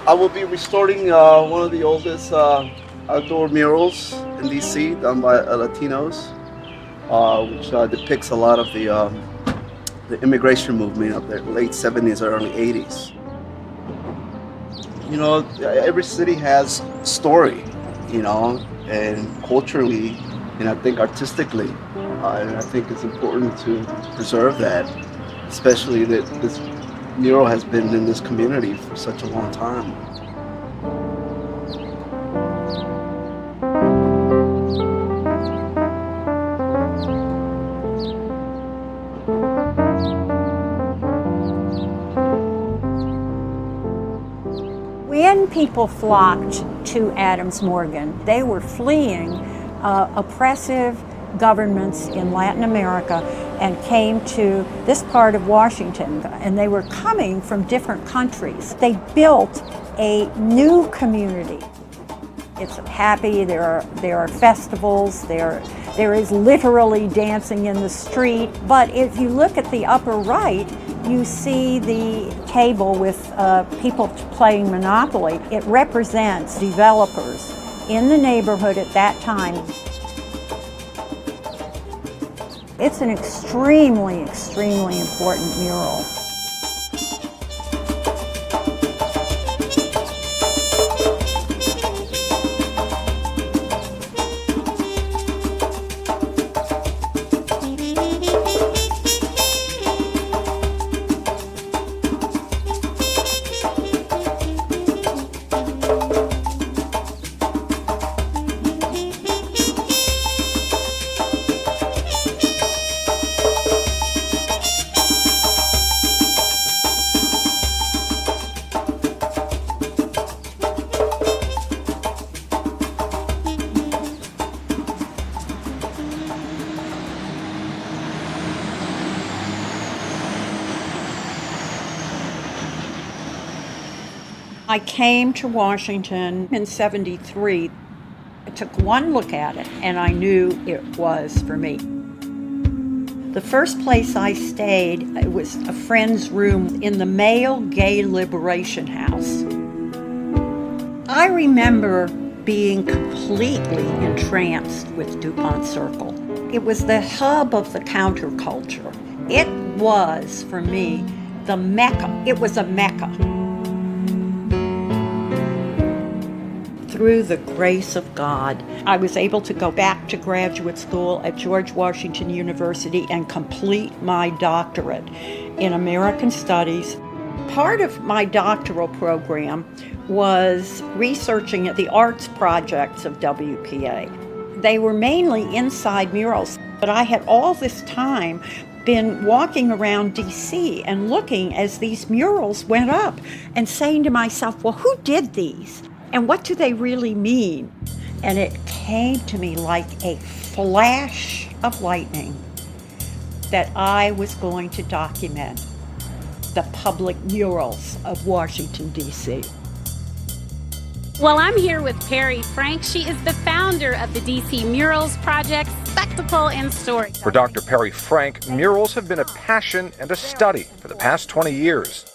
I will be restoring one of the oldest outdoor murals in DC done by Latinos, which depicts a lot of the immigration movement of the late 70s, early 80s. You know, every city has story, you know, and culturally, and I think artistically, and I think it's important to preserve that, especially that this mural has been in this community for such a long time. When people flocked to Adams Morgan, they were fleeing oppressive governments in Latin America and came to this part of Washington, and they were coming from different countries. They built a new community. It's happy, there are festivals, there is literally dancing in the street, but if you look at the upper right, you see the table with people playing Monopoly. It represents developers in the neighborhood at that time. It's an extremely, extremely important mural. I came to Washington in '73. I took one look at it and I knew it was for me. The first place I stayed, it was a friend's room in the Male Gay Liberation House. I remember being completely entranced with DuPont Circle. It was the hub of the counterculture. It was, for me, the Mecca. It was a Mecca. Through the grace of God, I was able to go back to graduate school at George Washington University and complete my doctorate in American Studies. Part of my doctoral program was researching the arts projects of WPA. They were mainly inside murals, but I had all this time been walking around DC and looking as these murals went up and saying to myself, well, who did these? And what do they really mean? And it came to me like a flash of lightning that I was going to document the public murals of Washington, D.C. Well, I'm here with Perry Frank. She is the founder of the DC Murals Project, Spectacle and Story. For Dr. Perry Frank, murals have been a passion and a study for the past 20 years.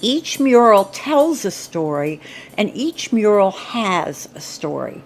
Each mural tells a story, and each mural has a story.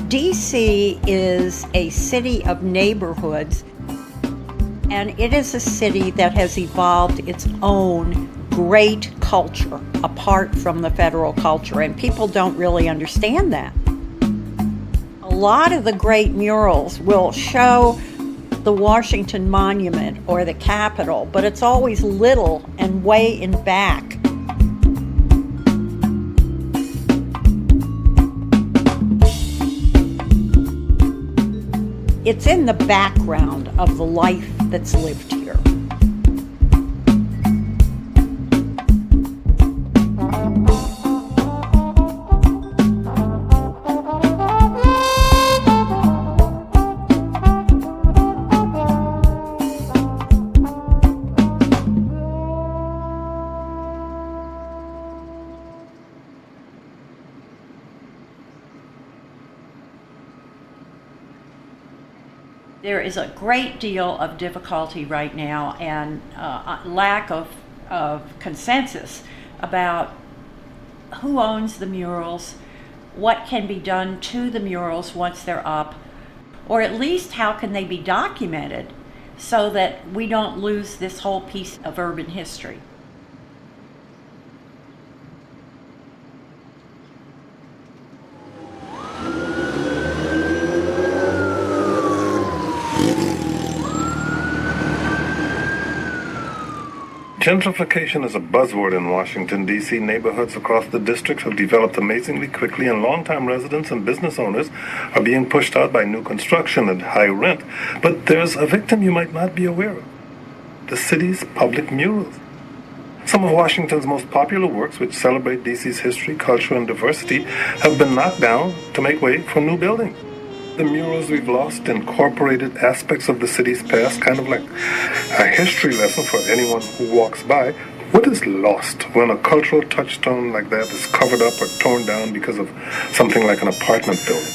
DC is a city of neighborhoods, and it is a city that has evolved its own great culture apart from the federal culture, and people don't really understand that. A lot of the great murals will show the Washington Monument or the Capitol, but it's always little and way in back. It's in the background of the life that's lived here. There is a great deal of difficulty right now and lack of consensus about who owns the murals, what can be done to the murals once they're up, or at least how can they be documented so that we don't lose this whole piece of urban history. Gentrification is a buzzword in Washington, D.C. Neighborhoods across the district have developed amazingly quickly, and longtime residents and business owners are being pushed out by new construction and high rent. But there's a victim you might not be aware of: the city's public murals. Some of Washington's most popular works, which celebrate D.C.'s history, culture, and diversity, have been knocked down to make way for new buildings. The murals we've lost incorporated aspects of the city's past, kind of like a history lesson for anyone who walks by. What is lost when a cultural touchstone like that is covered up or torn down because of something like an apartment building?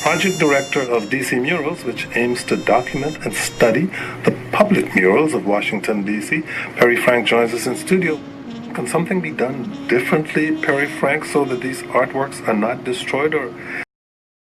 Project director of DC Murals, which aims to document and study the public murals of Washington, D.C., Perry Frank joins us in studio. Can something be done differently, Perry Frank, so that these artworks are not destroyed, or